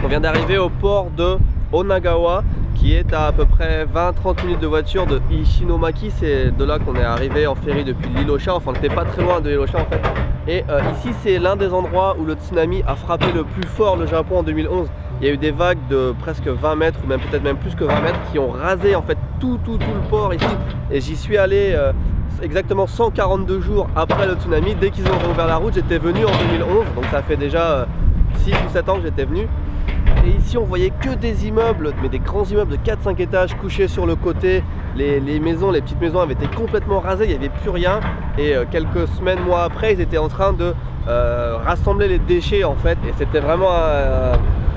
On vient d'arriver au port de Onagawa, qui est à peu près 20-30 minutes de voiture de Ishinomaki. C'est de là qu'on est arrivé en ferry depuis l'île Osha, enfin on n'était pas très loin de l'île Osha en fait. Et ici c'est l'un des endroits où le tsunami a frappé le plus fort le Japon en 2011. Il y a eu des vagues de presque 20 mètres ou même peut-être même plus que 20 mètres qui ont rasé en fait tout le port ici. Et j'y suis allé exactement 142 jours après le tsunami. Dès qu'ils ont rouvert la route, j'étais venu en 2011, donc ça fait déjà 6 ou 7 ans que j'étais venu. Et ici on voyait que des immeubles, mais des grands immeubles de 4-5 étages couchés sur le côté. Les maisons, les petites maisons avaient été complètement rasées, il n'y avait plus rien. Et quelques semaines, mois après, ils étaient en train de rassembler les déchets en fait. Et c'était vraiment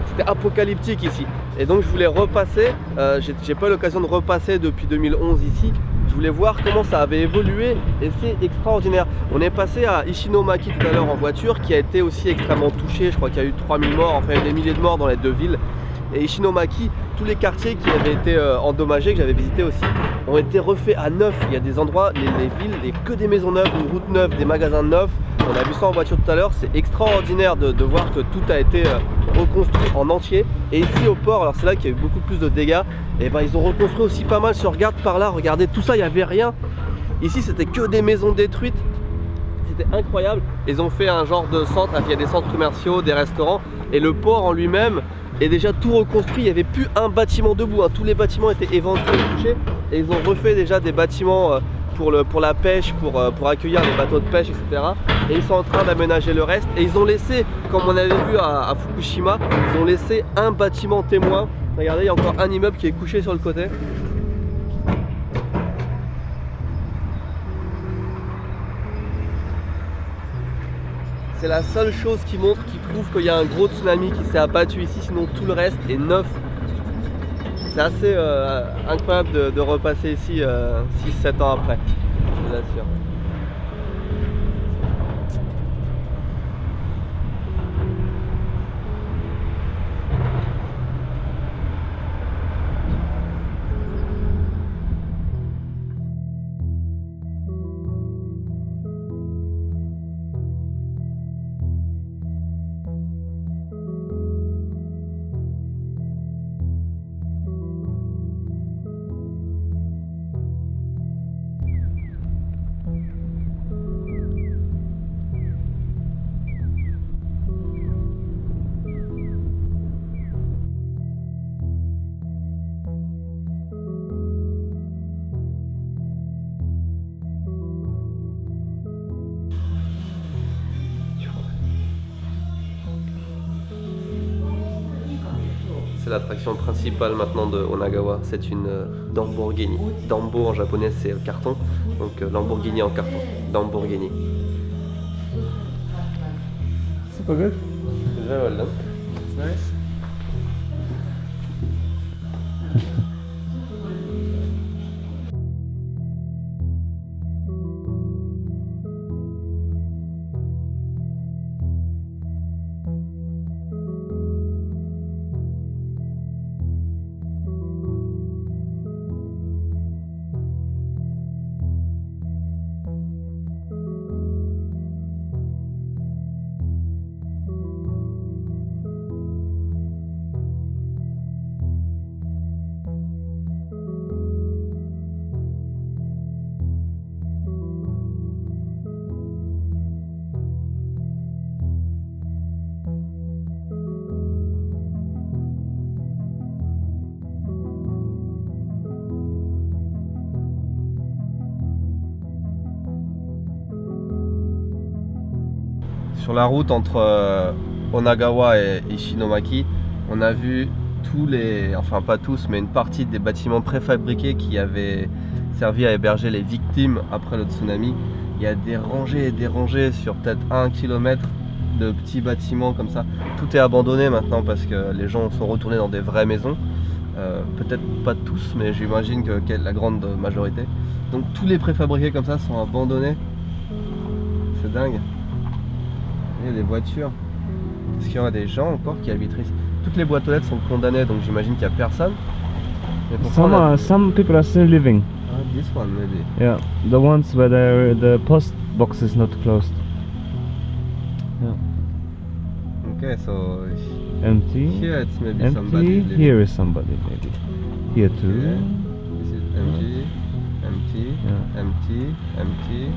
c'était apocalyptique ici. Et donc je voulais repasser, j'ai pas eu l'occasion de repasser depuis 2011 ici. Je voulais voir comment ça avait évolué et c'est extraordinaire. On est passé à Ishinomaki tout à l'heure en voiture qui a été aussi extrêmement touché. Je crois qu'il y a eu 3000 morts, enfin il y a eu des milliers de morts dans les deux villes. Et Ishinomaki, tous les quartiers qui avaient été endommagés, que j'avais visité aussi, ont été refaits à neuf. Il y a des endroits, les villes, que des maisons neuves, une route neuve, des magasins neufs. On a vu ça en voiture tout à l'heure, c'est extraordinaire de voir que tout a été reconstruit en entier. Et ici au port, alors c'est là qu'il y a eu beaucoup plus de dégâts, et ben ils ont reconstruit aussi pas mal. Si on regarde par là, regardez tout ça, il n'y avait rien. Ici c'était que des maisons détruites, c'était incroyable. Ils ont fait un genre de centre, il y a des centres commerciaux, des restaurants, et le port en lui-même est déjà tout reconstruit. Il n'y avait plus un bâtiment debout, hein. Tous les bâtiments étaient éventrés, touchés, et ils ont refait déjà des bâtiments pour la pêche, pour accueillir les bateaux de pêche, etc. Et ils sont en train d'aménager le reste. Et ils ont laissé, comme on avait vu à Fukushima, ils ont laissé un bâtiment témoin. Regardez, il y a encore un immeuble qui est couché sur le côté. C'est la seule chose qui montre, qui prouve qu'il y a un gros tsunami qui s'est abattu ici, sinon tout le reste est neuf. C'est assez incroyable de repasser ici 6-7 ans après, je vous assure. C'est l'attraction principale maintenant de Onagawa, c'est une Lamborghini. Dambo en japonais c'est carton, donc Lamborghini en carton. Lamborghini. Super good. Very well done. It's nice. Sur la route entre Onagawa et Ishinomaki, on a vu tous les, enfin pas tous, mais une partie des bâtiments préfabriqués qui avaient servi à héberger les victimes après le tsunami. Il y a des rangées et des rangées sur peut-être 1 km de petits bâtiments comme ça. Tout est abandonné maintenant parce que les gens sont retournés dans des vraies maisons. Peut-être pas tous, mais j'imagine que la grande majorité. Donc tous les préfabriqués comme ça sont abandonnés. C'est dingue. Il y a des voitures. Est-ce qu'il y aura des gens encore qui habiteraient ici? Toutes les boîtes aux lettres sont condamnées, donc j'imagine qu'il n'y a personne. Some people are still living. This one maybe. Yeah, the ones where the post box is not closed. Yeah. Okay, so Empty. here it's maybe Empty. somebody living. Here is somebody maybe. Here too. Okay. This is empty, empty, Yeah. empty, empty.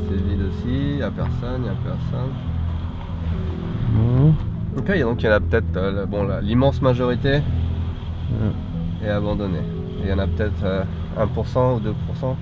C'est vide aussi, y a personne, y a personne. No. Ok, donc il y en a peut-être, bon, l'immense majorité Yeah. est abandonnée. Il y en a peut-être 1% ou 2%.